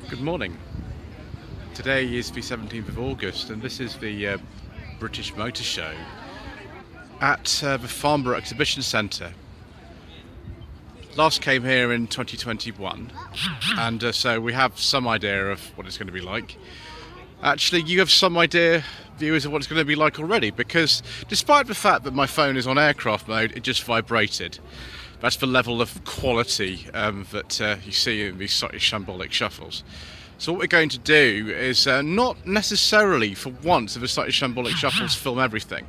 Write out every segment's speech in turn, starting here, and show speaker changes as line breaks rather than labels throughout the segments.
Good morning. Today is the 17th of August and this is the British Motor Show at the Farnborough Exhibition Centre. Last came here in 2021 and so we have some idea of what it's going to be like. Actually, you have some idea, viewers, of what it's going to be like already, because despite the fact that my phone is on aircraft mode, it just vibrated. That's the level of quality that you see in these Slightly Shambolic Shuffles. So what we're going to do is not necessarily, for once, of the Slightly Shambolic Shuffles film everything.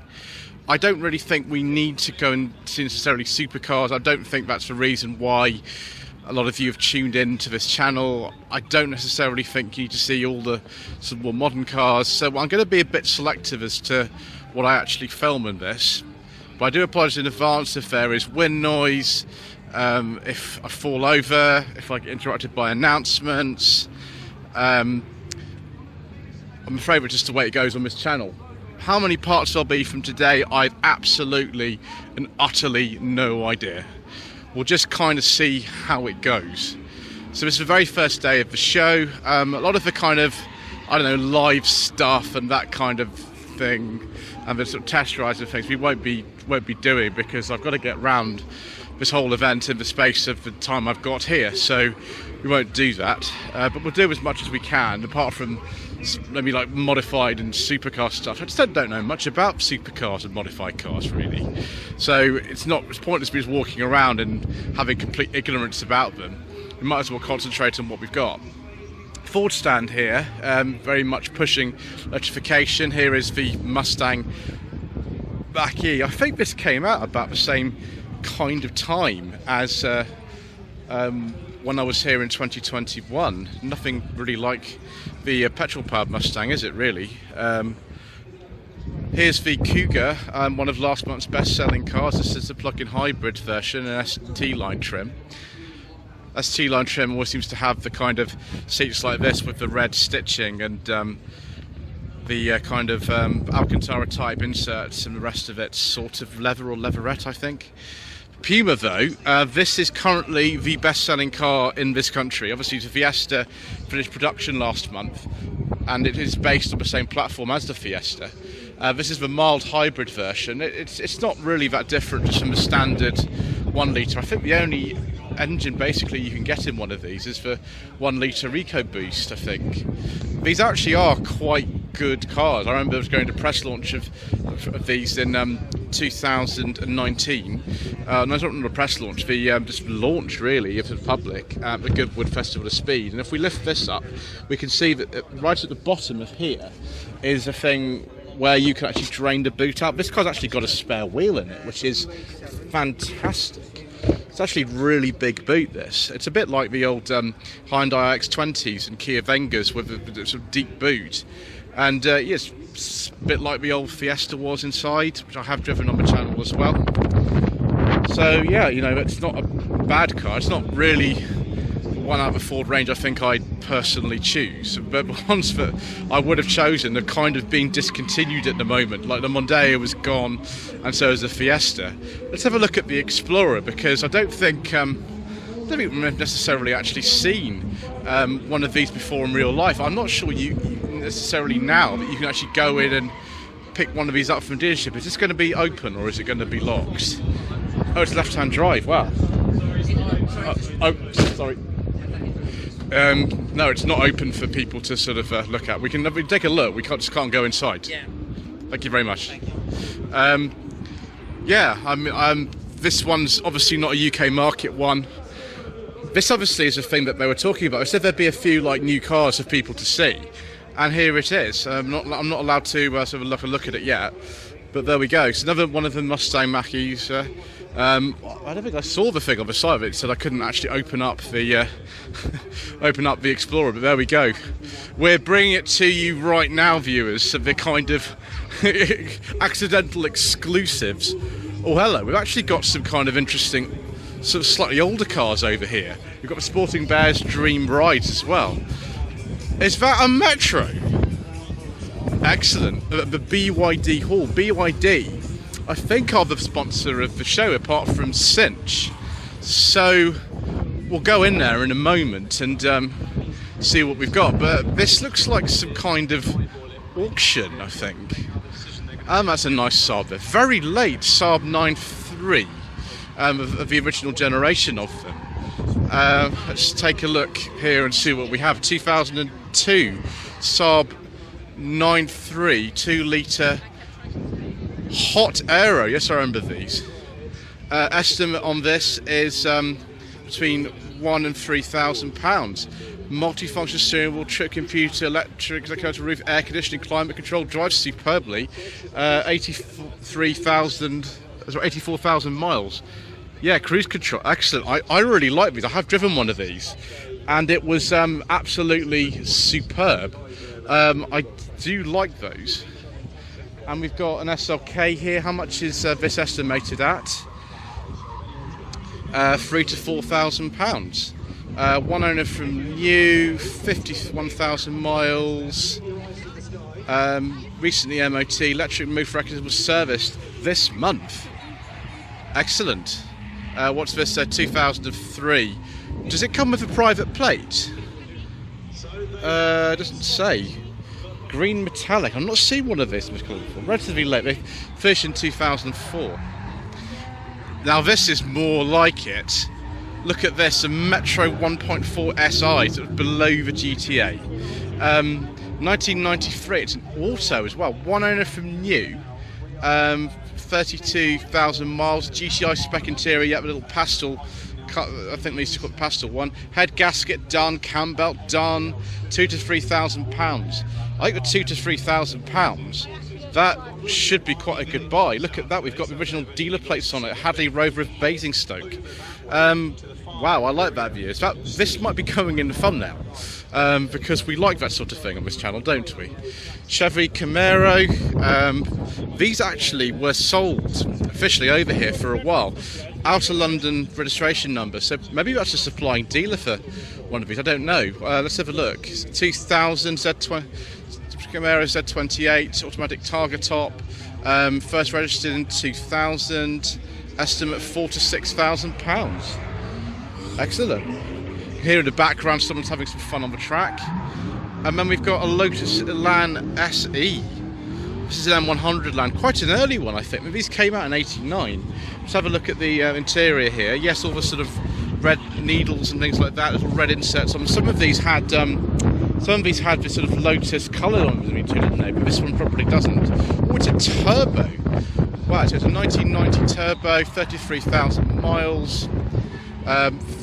I don't really think we need to go and see necessarily supercars. I don't think that's the reason why a lot of you have tuned in to this channel. I don't necessarily think you need to see all the sort of more modern cars. So I'm going to be a bit selective as to what I actually film in this. But I do apologise in advance if there is wind noise, if I fall over, if I get interrupted by announcements. I'm afraid it's just the way it goes on this channel. How many parts there'll be from today, I've absolutely and utterly no idea. We'll just kind of see how it goes. So this is the very first day of the show. A lot of the kind of, I don't know, live stuff and that kind of thing, and the sort of test rides and things we won't be doing, because I've got to get round this whole event in the space of the time I've got here. So we won't do that, but we'll do as much as we can, apart from maybe like modified and supercar stuff. I just don't know much about supercars and modified cars really, so it's pointless me just walking around and having complete ignorance about them. We might as well concentrate on what we've got. Ford stand here, very much pushing electrification. Here is the Mustang Mach-E. I think this came out about the same kind of time as when I was here in 2021. Nothing really like the petrol-powered Mustang, is it really? Here's the Cougar, one of last month's best-selling cars. This is the plug-in hybrid version, an ST line trim. ST line trim always seems to have the kind of seats like this with the red stitching and the kind of Alcantara type inserts, and the rest of it's sort of leather or leatherette, I think. Puma though, this is currently the best-selling car in this country. Obviously the Fiesta finished production last month and it is based on the same platform as the Fiesta. This is the mild hybrid version. It's not really that different just from the standard 1 litre. I think the only engine basically you can get in one of these is the 1 litre EcoBoost, I think. These actually are quite good cars. I remember I was going to press launch of these in 2019. No, not a press launch, the just launch really of the public at the Goodwood Festival of Speed. And if we lift this up, we can see that right at the bottom of here is a thing where you can actually drain the boot out. This car's actually got a spare wheel in it, which is fantastic. It's actually really big boot, this. It's a bit like the old Hyundai iX20s and Kia Vengas with a sort of deep boot. And yes, it's a bit like the old Fiesta was inside, which I have driven on the channel as well. So yeah, you know, it's not a bad car. It's not really one out of the Ford range I think I'd personally choose, but the ones that I would have chosen are kind of being discontinued at the moment. Like the Mondeo was gone and so is the Fiesta. Let's have a look at the Explorer, because I don't think we've necessarily actually seen one of these before in real life. I'm not sure you necessarily now that you can actually go in and pick one of these up from the dealership. Is this going to be open or is it going to be locked? Oh, it's left-hand drive. Wow. Oh, sorry. No, it's not open for people to sort of look at. We can take a look. We just can't go inside. Yeah. Thank you very much. Thank you. Yeah, this one's obviously not a UK market one. This obviously is a thing that they were talking about. I said there'd be a few like new cars for people to see, and here it is. I'm not allowed to sort of look at it yet, but there we go. It's another one of the Mustang Mach-Es. I don't think I saw the thing on the side of it. It said I couldn't actually open up the Explorer, but there we go. We're bringing it to you right now, viewers. So the kind of accidental exclusives. Oh, hello. We've actually got some kind of interesting, sort of slightly older cars over here. We've got the Sporting Bears Dream Rides as well. Is that a Metro? Excellent. The BYD Hall. BYD, I think, are the sponsor of the show, apart from Cinch. So we'll go in there in a moment and see what we've got. But this looks like some kind of auction, I think. That's a nice Saab there. Very late Saab 9.3 of the original generation of them. Let's take a look here and see what we have. 2002 Saab 9.3 2-litre hot aero. Yes, I remember these. Estimate on this is between £1,000 and £3,000. Multifunction steering wheel, trip computer, electric roof, air conditioning, climate control, drives superbly. 84,000 miles. Yeah, cruise control, excellent. I really like these. I have driven one of these, and it was absolutely superb. I do like those. And we've got an SLK here. How much is this estimated at? £3,000 to £4,000. One owner from new, 51,000 miles. Recently MOT, electric motor record was serviced this month. Excellent. What's this? 2003. Does it come with a private plate? Doesn't say. Green metallic. I'm not seeing one of this. Relatively late. They finished in 2004. Now this is more like it. Look at this, a Metro 1.4 SI, so it's below the GTA. 1993, it's an auto as well. One owner from new, 32,000 miles, GCI spec interior, yeah, a little pastel, I think they used to call it pastel one. Head gasket done, cam belt done, £2,000 to £3,000. I think the £2,000 to £3,000, that should be quite a good buy. Look at that, we've got the original dealer plates on it, Hadley Rover of Basingstoke. Wow, I like that view. In fact, this might be going in the thumbnail, because we like that sort of thing on this channel, don't we? Chevy Camaro. These actually were sold officially over here for a while. Outer London registration number, so maybe that's a supplying dealer for one of these, I don't know. Let's have a look. 2000 Z20, Camaro Z28, automatic Targa top, first registered in 2000, estimate £4,000 to £6,000. Excellent. Here in the background, someone's having some fun on the track. And then we've got a Lotus Elan SE. This is an M100 Lan, quite an early one, I think. These came out in '89. Let's have a look at the interior here. Yes, all the sort of red needles and things like that, little red inserts on. Some of these had this sort of Lotus colour on them, didn't they? But this one probably doesn't. Oh, it's a turbo. Wow, so it's a 1990 turbo, 33,000 miles.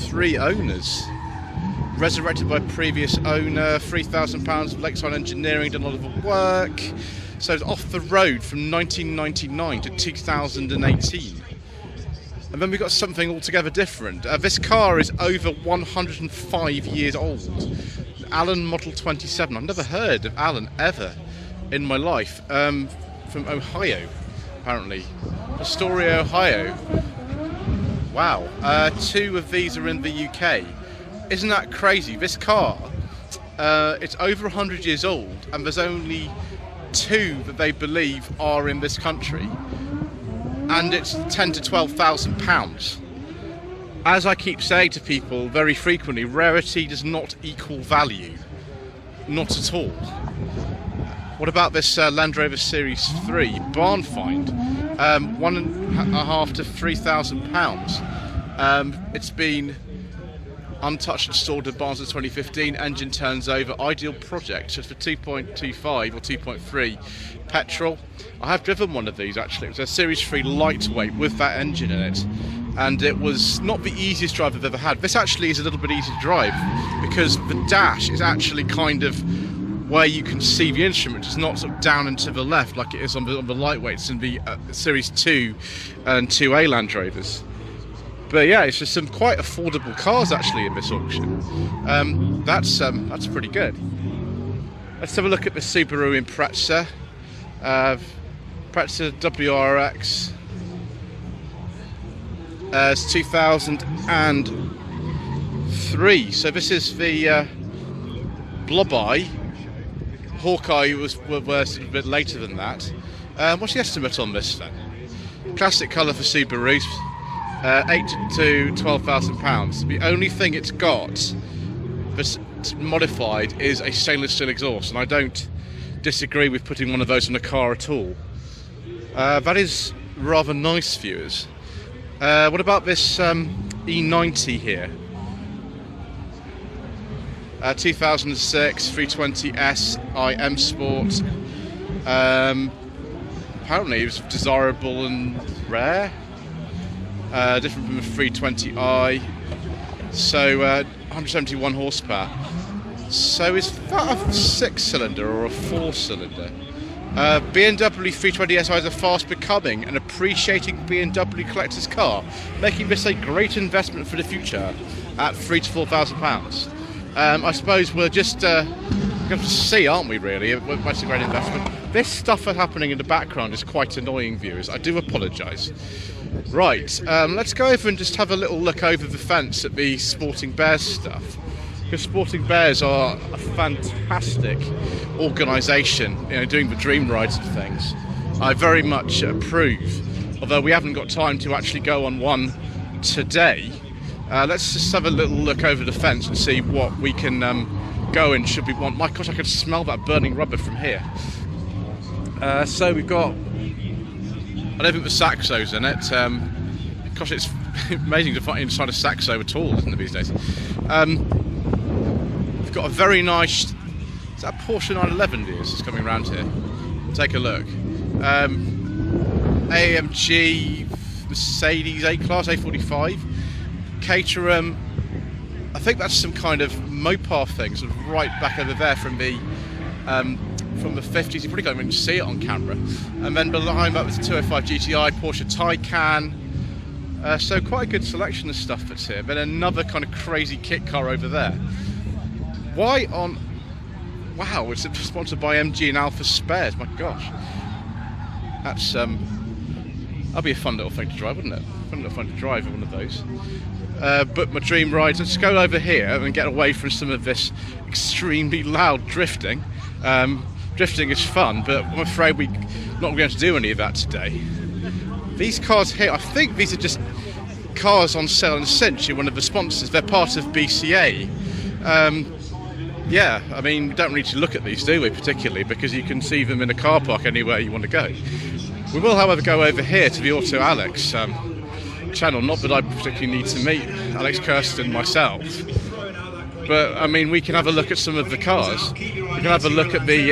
3 owners, resurrected by previous owner, £3,000 of lakeside engineering, done a lot of the work. So it's off the road from 1999 to 2018. And then we've got something altogether different. This car is over 105 years old. Allen Model 27. I've never heard of Allen ever in my life. From Ohio, apparently. Astoria, Ohio. Wow, 2 of these are in the UK. Isn't that crazy? This car, it's over 100 years old, and there's only 2 that they believe are in this country, and it's £10,000 to £12,000. As I keep saying to people very frequently, rarity does not equal value, not at all. What about this Land Rover Series 3 barn find? £1,500 to £3,000. It's been untouched and stored in barns since 2015. Engine turns over. Ideal project. Just for 2.25 or 2.3 petrol. I have driven one of these actually. It was a Series 3 lightweight with that engine in it, and it was not the easiest drive I've ever had. This actually is a little bit easy to drive because the dash is actually kind of where you can see the instrument. It's not sort of down and to the left like it is on the lightweights in the Series 2 and 2A Land Rovers. But yeah, it's just some quite affordable cars actually in this auction. That's pretty good. Let's have a look at the Subaru Impreza. Impreza WRX. It's 2003. So this is the Blob Eye. Hawkeye was a bit later than that. What's the estimate on this then? Classic colour for Subarus, £8,000 to £12,000. The only thing it's got, modified is a stainless steel exhaust, and I don't disagree with putting one of those in a car at all. That is rather nice, viewers. What about this E90 here? 2006 320S IM Sport. Apparently it was desirable and rare. Different from the 320i. So 171 horsepower. So is that a 6-cylinder or a 4-cylinder? BMW 320Si is a fast becoming and appreciating BMW collector's car, making this a great investment for the future at £3,000 to £4,000. I suppose we're just going to see, aren't we, really? It's a great investment. This stuff that's happening in the background is quite annoying, viewers. I do apologise. Right, let's go over and just have a little look over the fence at the Sporting Bears stuff. Because Sporting Bears are a fantastic organisation, you know, doing the dream rides and things. I very much approve, although we haven't got time to actually go on one today. Let's just have a little look over the fence and see what we can go in should we want. My gosh, I can smell that burning rubber from here. So we've got, I don't think the Saxo's in it. Gosh, it's amazing to find inside a Saxo at all, isn't it, these days? We've got a very nice, is that a Porsche 911 viewers that's coming around here? Take a look. AMG Mercedes A-Class A45. Caterham, I think that's some kind of Mopar thing, sort of right back over there from the 50s. You probably can't even see it on camera. And then behind that was the 205 GTI, Porsche Taycan. So quite a good selection of stuff that's here. Then another kind of crazy kit car over there. Why on? Wow, it's sponsored by MG and Alpha Spares. My gosh, that's that'd be a fun little thing to drive, wouldn't it? Fun little fun to drive one of those. But my dream rides. Let's go over here and get away from some of this extremely loud drifting. Drifting is fun, but I'm afraid we're not going to do any of that today. These cars here, I think these are just cars on sale in Century, one of the sponsors. They're part of BCA. Yeah, I mean, we don't need to look at these, do we, particularly, because you can see them in a car park anywhere you want to go. We will, however, go over here to the Auto Alex channel. Not that I particularly need to meet Alex Kirsten myself, but I mean, we can have a look at some of the cars. We can have a look at the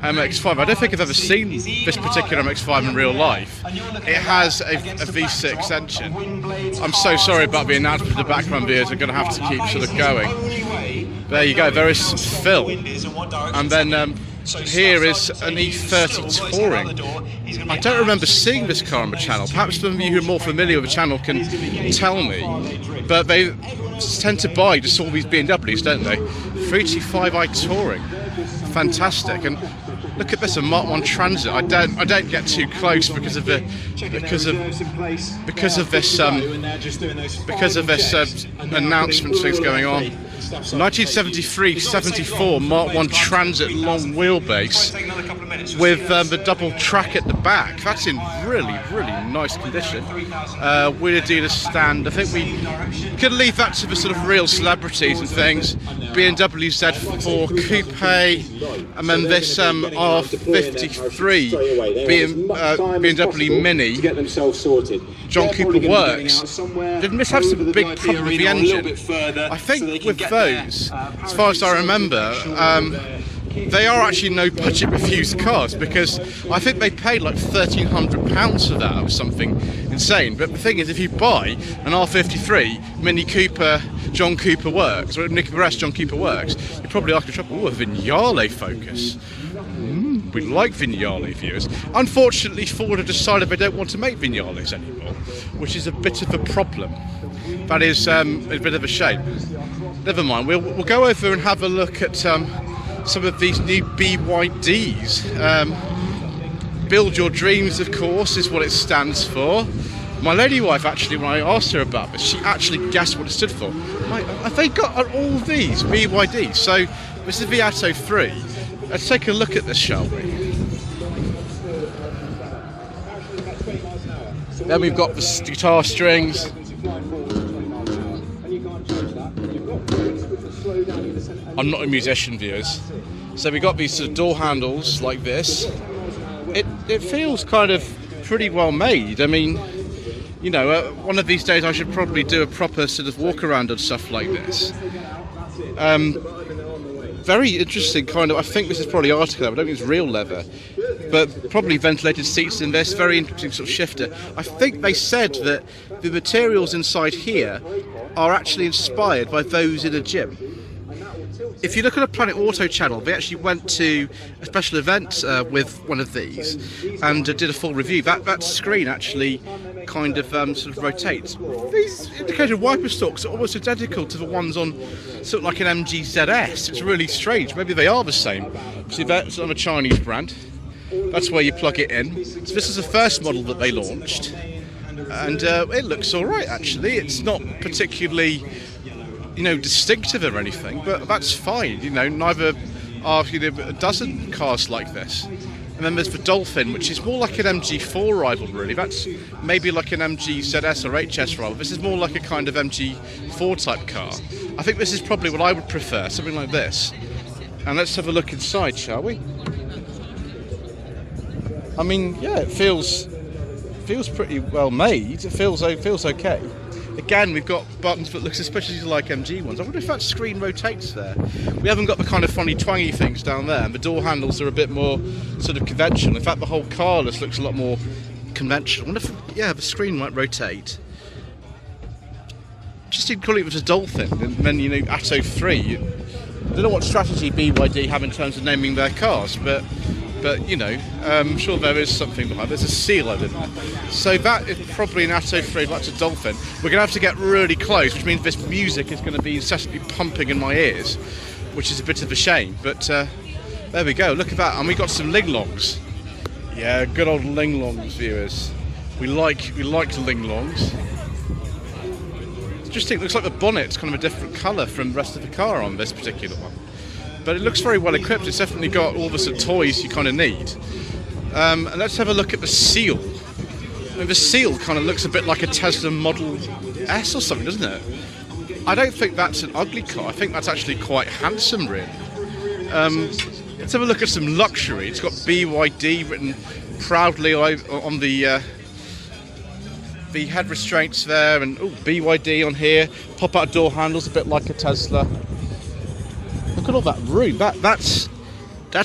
MX-5. I don't think I've ever seen this particular MX-5 in real life. It has a V6 engine. I'm so sorry about the announcement of the background viewers. I'm going to have to keep sort of going. There you go, there is some fill. And then here is an E30 Touring. I don't remember seeing this car on the channel. Perhaps some of you who are more familiar with the channel can tell me. But they tend to buy just all these BMWs, don't they? 325i Touring. Fantastic. And look at this, a Mark 1 Transit. I don't get too close because of this announcement things going on. 1973-74 Mark 1 Transit long wheelbase with the double track at the back. That's in really, really nice condition. Wheeler dealer stand. I think we could leave that to the sort of real celebrities and things. BMW Z4 Coupe, and then this R53 BMW Mini. John Cooper Works. Didn't this have some big problem with the engine? I think with those, as far as I remember, they are actually no budget refused cars, because I think they paid like £1,300 for that or something insane. But the thing is, if you buy an R53 Mini Cooper John Cooper Works, or Nicky Perez John Cooper Works, you're probably like a Vignale Focus. We like Vignale, viewers. Unfortunately, Ford have decided they don't want to make Vignales anymore, which is a bit of a problem. That is a bit of a shame. Never mind, we'll go over and have a look at some of these new BYDs. Build Your Dreams, of course, is what it stands for. My lady wife, actually, when I asked her about this, she actually guessed what it stood for. Have they got all these BYDs? So this is the Atto 3. Let's take a look at this, shall we? Then we've got the guitar strings. I'm not a musician, viewers. So we got these sort of door handles like this. It feels kind of pretty well made. I mean, you know, one of these days I should probably do a proper sort of walk around and stuff like this. Very interesting kind of, I think this is probably article leather, I don't think it's real leather, but probably ventilated seats in this, very interesting sort of shifter. I think they said that the materials inside here are actually inspired by those in a gym. If you look at a Planet Auto channel, they actually went to a special event with one of these and did a full review. That screen actually kind of sort of rotates. These indicator wiper stalks are almost identical to the ones on sort of like an MG ZS. It's really strange. Maybe they are the same. See, that's on a Chinese brand. That's where you plug it in. So this is the first model that they launched, and it looks all right actually. It's not particularly, you know, distinctive or anything, but that's fine. You know, neither are, you know, a dozen cars like this. And then there's the Dolphin, which is more like an MG4 rival, really. That's maybe like an MG ZS or HS rival. This is more like a kind of MG4 type car. I think this is probably what I would prefer, something like this. And let's have a look inside, shall we? I mean, yeah, it feels pretty well made. It feels okay. Again, we've got buttons that look suspiciously like MG ones. I wonder if that screen rotates there. We haven't got the kind of funny twangy things down there, and the door handles are a bit more sort of conventional. In fact, the whole car looks a lot more conventional. I wonder if, yeah, the screen might rotate. Just in calling it was a Dolphin, and then, you know, Atto 3. I don't know what strategy BYD have in terms of naming their cars, but you know, I'm sure there is something behind. There's a Seal over there. So that is probably an Atto 3, that's a Dolphin. We're going to have to get really close, which means this music is going to be incessantly pumping in my ears, which is a bit of a shame. But there we go, look at that. And we got some linglongs. Yeah, good old linglongs, viewers. We like linglongs. Just think, it looks like the bonnet's kind of a different colour from the rest of the car on this particular one. But it looks very well equipped. It's definitely got all the sort of toys you kind of need. And let's have a look at the Seal. I mean, the Seal kind of looks a bit like a Tesla Model S or something, doesn't it? I don't think that's an ugly car. I think that's actually quite handsome, really. Let's have a look at some luxury. It's got BYD written proudly on the head restraints there, and BYD on here. Pop-out door handles, a bit like a Tesla. Look at all that room. That's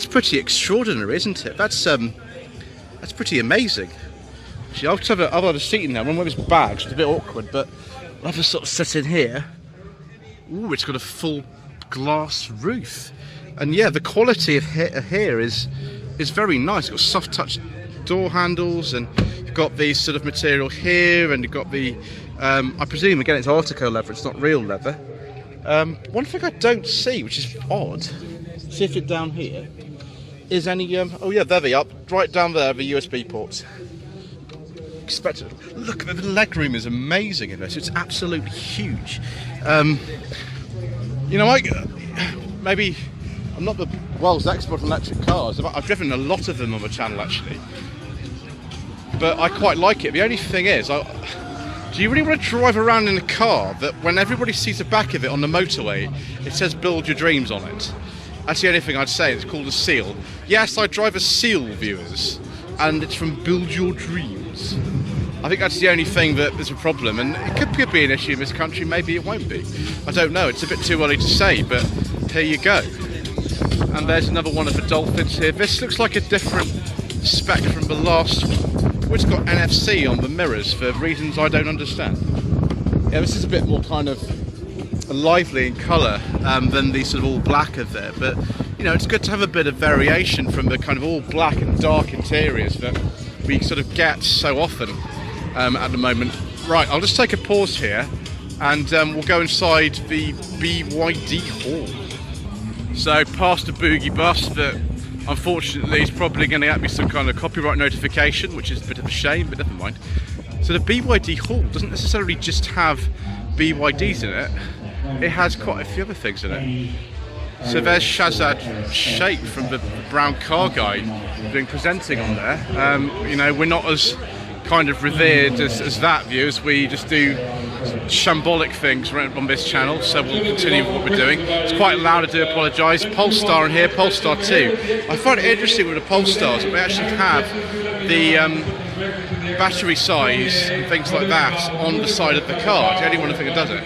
pretty extraordinary, isn't it? That's pretty amazing. Actually, I'll have a seat in there. One of those bags. It's a bit awkward, but I'll have to sort of sit in here. Ooh, it's got a full glass roof, and yeah, the quality of here is very nice. It's got soft touch door handles, and you've got the sort of material here, and you've got the I presume again it's Artico leather. It's not real leather. One thing I don't see, which is odd, see if it's down here, is any, oh yeah, there they are, right down there, the USB ports. Look, the legroom is amazing in this, it's absolutely huge. You know, maybe, I'm not the world's expert on electric cars, I've driven a lot of them on the channel actually, but I quite like it. The only thing is, do you really want to drive around in a car that when everybody sees the back of it on the motorway, it says build your dreams on it? That's the only thing I'd say. It's called a Seal. Yes, I drive a Seal, viewers, and it's from Build Your Dreams. I think that's the only thing that there's a problem, and it could be an issue in this country, maybe it won't be. I don't know, it's a bit too early to say, but here you go. And there's another one of the Dolphins here. This looks like a different spec from the last one. It's got NFC on the mirrors for reasons I don't understand. Yeah, this is a bit more kind of lively in colour than the sort of all black of there, but you know, it's good to have a bit of variation from the kind of all black and dark interiors that we sort of get so often at the moment. Right, I'll just take a pause here and we'll go inside the BYD hall. So past the boogie bus that unfortunately is probably going to get me some kind of copyright notification, which is a bit of a shame, but never mind. So the BYD hall doesn't necessarily just have BYDs in it, it has quite a few other things in it. So there's Shazad Sheikh from the Brown Car Guide doing presenting on there. You know, we're not as kind of revered as that, viewers. We just do shambolic things on this channel, so we'll continue what we're doing. It's quite loud, I do apologise. Polestar in here, Polestar 2. I find it interesting with the Polestars that we actually have the battery size and things like that on the side of the car. It's the only one I think that does it.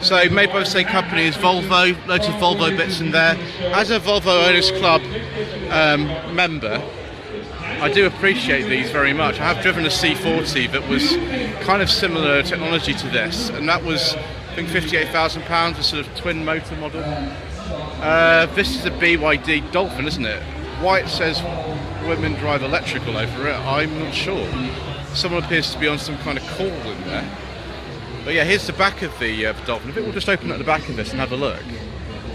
So made by the same company as Volvo, loads of Volvo bits in there. As a Volvo Owners Club member, I do appreciate these very much. I have driven a C40 that was kind of similar technology to this, and that was, I think, £58,000, a sort of twin motor model. This is a BYD Dolphin, isn't it? Why it says women drive electrical over it, I'm not sure. Someone appears to be on some kind of call in there. But yeah, here's the back of the Dolphin. I think we'll just open up the back of this and have a look.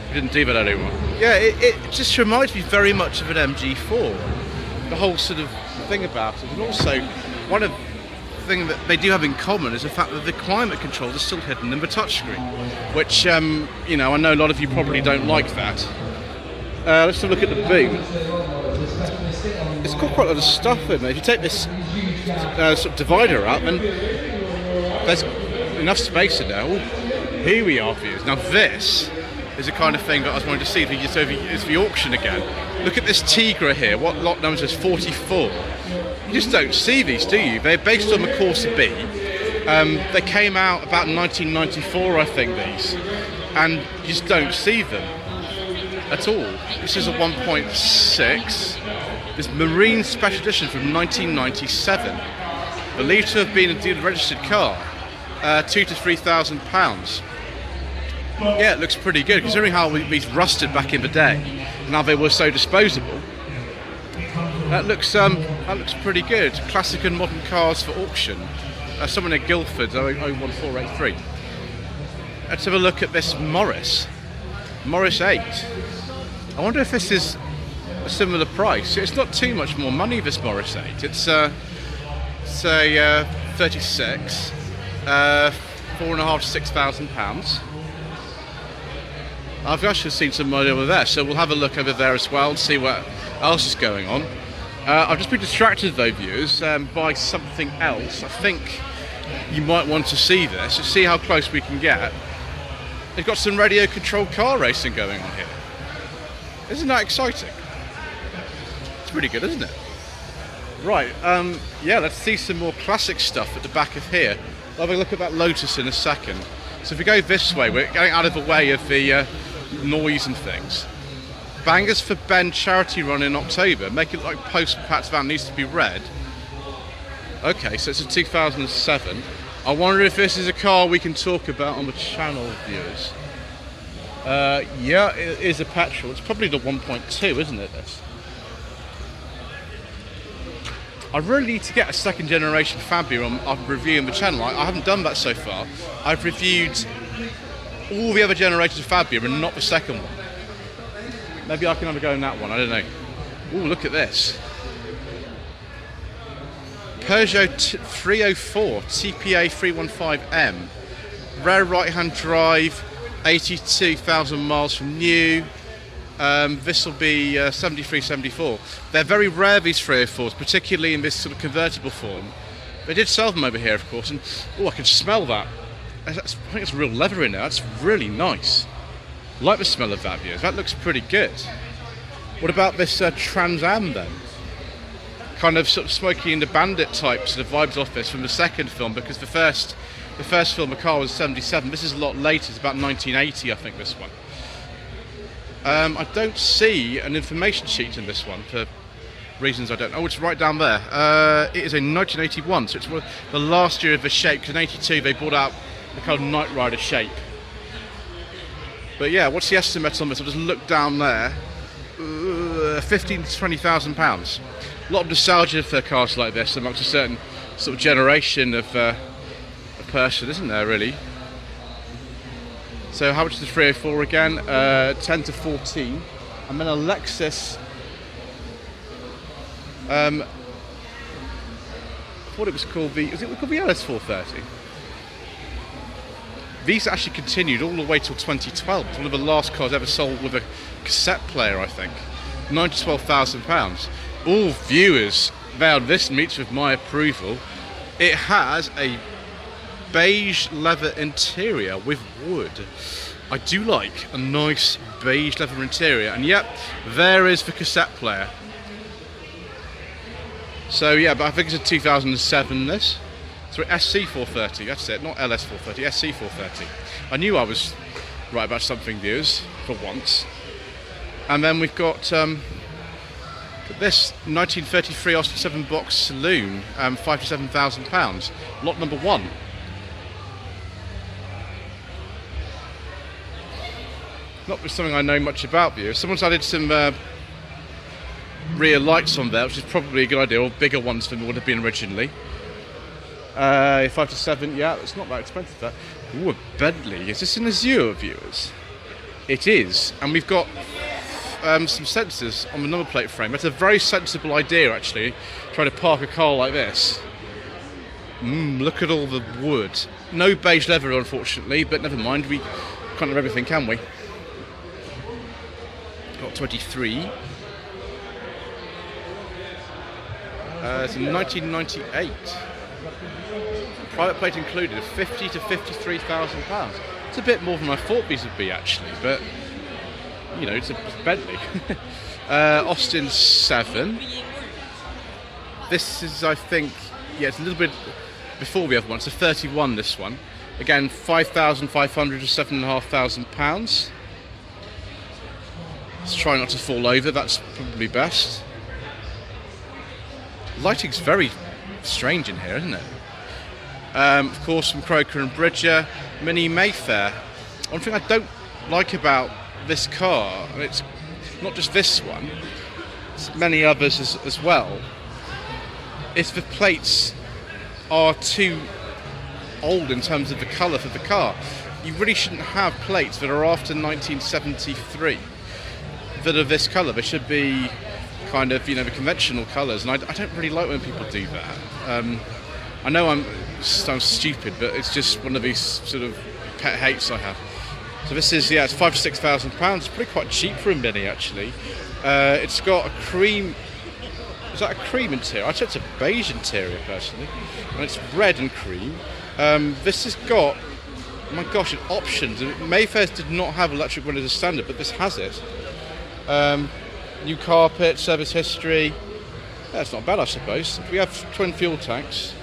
We didn't do that anymore. Yeah, it just reminds me very much of an MG4. The whole sort of thing about it, and also one of the things that they do have in common is the fact that the climate control is still hidden in the touchscreen, which you know, I know a lot of you probably don't like that. Let's have a look at the boot. It's got quite a lot of stuff in there. If you take this sort of divider up, and there's enough space in there. Ooh, here we are, viewers. Now this is the kind of thing that I was wanting to see. It's the auction again. Look at this Tigra here. What lot number is 44? You just don't see these, do you? They're based on the Corsa B. They came out about 1994, I think, these, and you just don't see them at all. This is a 1.6. This Marine Special Edition from 1997, believed to have been a dealer registered car. £2,000 to £3,000. Yeah, it looks pretty good considering how these rusted back in the day. Now they were so disposable. That looks pretty good. Classic and modern cars for auction. Someone at Guildford, 01483. Let's have a look at this Morris 8. I wonder if this is a similar price. It's not too much more money, this Morris 8. It's say 36, £4,500 to £6,000. I've actually seen some money over there, so we'll have a look over there as well and see what else is going on. I've just been distracted though, viewers, by something else. I think you might want to see this, to see how close we can get. They've got some radio controlled car racing going on here. Isn't that exciting? It's pretty good, isn't it? Right, yeah, let's see some more classic stuff at the back of here. We'll have a look at that Lotus in a second. So if we go this way, we're getting out of the way of the noise and things. Bangers for Ben charity run in October. Make it like post-patch van needs to be red. Okay, so it's a 2007. I wonder if this is a car we can talk about on the channel, viewers. Yeah, it is a petrol. It's probably the 1.2, isn't it, this? I really need to get a second generation Fabia on reviewing the channel. I haven't done that so far. I've reviewed all the other generations of Fabia and not the second one. Maybe I can have a go in that one, I don't know. Ooh, look at this. Peugeot 304 TPA 315M. Rare right hand drive, 82,000 miles from new. This will be 73, 74. They're very rare, these 304s, particularly in this sort of convertible form. They did sell them over here, of course, and oh, I can smell that. I think it's real leather in there. That's really nice. I like the smell of that, viewers. That looks pretty good. What about this Trans Am then? Kind of sort of Smokey and the Bandit type sort of vibes off this from the second film, because the first film, the car was 77. This is a lot later. It's about 1980, I think, this one. I don't see an information sheet in this one for reasons I don't know. Oh, it's right down there. It is a 1981, so it's the last year of the shape, because in 82 they brought out the kind of Knight Rider shape. But yeah, what's the estimate on this? I'll just look down there. 15 to £20,000. A lot of nostalgia for cars like this amongst a certain sort of generation of a person, isn't there, really? So how much is the 304 again? 10 to 14. And then a Lexus. What it was called, was it called the LS430? These actually continued all the way till 2012. It's one of the last cars ever sold with a cassette player, I think. £9,000 to £12,000. All viewers, Now this meets with my approval. It has a beige leather interior with wood. I do like a nice beige leather interior, and yep, there is the cassette player. So yeah, but I think it's a 2007 this. Sorry, SC430, that's it, not LS430, SC430. I knew I was right about something, viewers, for once. And then we've got this 1933 Austin 7 box saloon, £5,000 to £7,000, lot number 1. Not with something I know much about, viewers. Someone's added some rear lights on there, which is probably a good idea, or bigger ones than would have been originally. 5 to 7, yeah, it's not that expensive, that. Ooh, a Bentley. Is this an Azure, viewers? It is, and we've got some sensors on the number plate frame. That's a very sensible idea, actually, trying to park a car like this. Look at all the wood. No beige leather, unfortunately, but never mind, we can't have everything, can we? Got 23. It's in 1998. Private plate included, £50,000 to £53,000. It's a bit more than I thought these would be, actually, but you know, it's a Bentley. Austin 7. This is, I think, yeah, it's a little bit before the other one. It's a 31, this one. Again, £5,500 to £7,500. Let's try not to fall over, that's probably best. Lighting's very strange in here, isn't it? Of course, from Croker and Bridger, Mini Mayfair. One thing I don't like about this car, and it's not just this one, it's many others as well, is the plates are too old in terms of the colour for the car. You really shouldn't have plates that are after 1973 that are this colour. They should be kind of, you know, the conventional colours, and I don't really like when people do that. I know I sound stupid, but it's just one of these sort of pet hates I have. So this is, yeah, it's £5,000 to £6,000. It's pretty quite cheap for a Mini, actually. It's got a cream. Is that a cream interior? I'd say it's a beige interior, personally, and it's red and cream. This has got, oh my gosh, it options. Mayfair's did not have electric windows as standard, but this has it. New carpet, service history. That's not bad, I suppose. We have twin fuel tanks.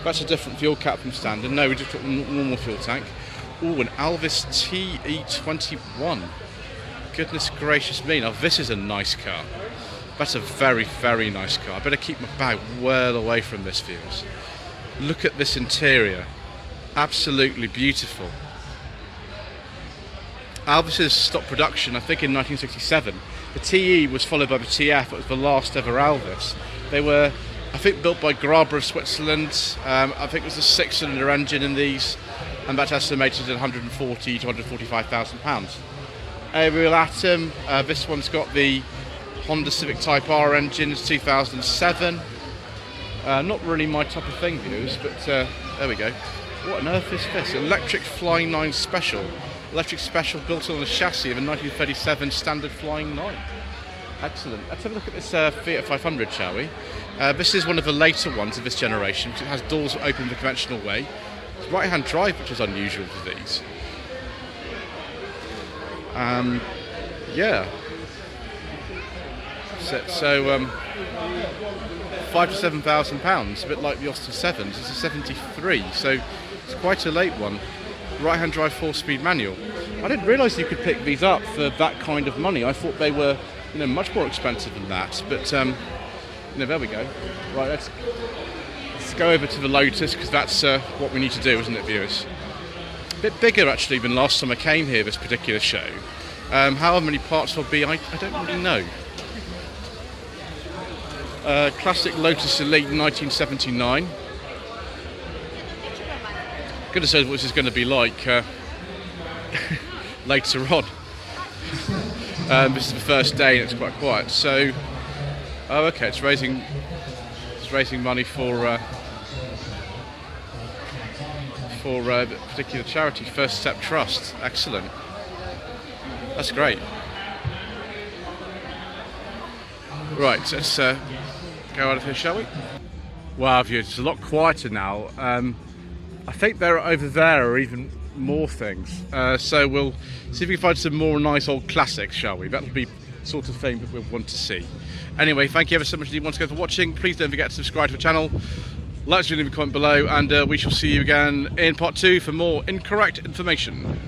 That's a different fuel cap from standard. No, we just got a normal fuel tank. Ooh, an Alvis TE21. Goodness gracious me. Now this is a nice car. That's a very, very nice car. I better keep my bag well away from this, viewers. Look at this interior. Absolutely beautiful. Alvis's stopped production, I think, in 1967. The TE was followed by the TF. It was the last ever Alvis. They were, I think, built by Graber of Switzerland. I think it was a 6-cylinder engine in these, and that's estimated at £140,000 to £145,000. Aerial Atom, this one's got the Honda Civic Type R engine, it's 2007. Not really my type of thing, viewers, but there we go. What on earth is this? Electric Flying 9 Special. Electric Special built on the chassis of a 1937 standard Flying 9. Excellent. Let's have a look at this Fiat 500, shall we? This is one of the later ones of this generation, because it has doors that open the conventional way. It's right-hand drive, which is unusual for these. Yeah. So £5,000 to £7,000, a bit like the Austin 7s. It's a 73, so it's quite a late one. Right-hand drive 4-speed manual. I didn't realise you could pick these up for that kind of money. I thought they were, you know, much more expensive than that. But you know, there we go. Right, let's go over to the Lotus, because that's what we need to do, isn't it, viewers? A bit bigger actually than last time I came here, this particular show. How many parts there'll be, I don't really know. Classic Lotus Elite 1979. Goodness knows what this is going to be like later on. This is the first day and it's quite quiet. So, oh, okay, it's raising money for a particular charity, First Step Trust. Excellent. That's great. Right, let's go out of here, shall we? Wow, viewers, it's a lot quieter now. I think there over there are even more things. So we'll see if we can find some more nice old classics, shall we? That'll be the sort of thing that we'll want to see. Anyway, thank you ever so much indeed once again for watching. Please don't forget to subscribe to the channel. Like us, leave a comment below, and we shall see you again in part 2 for more incorrect information.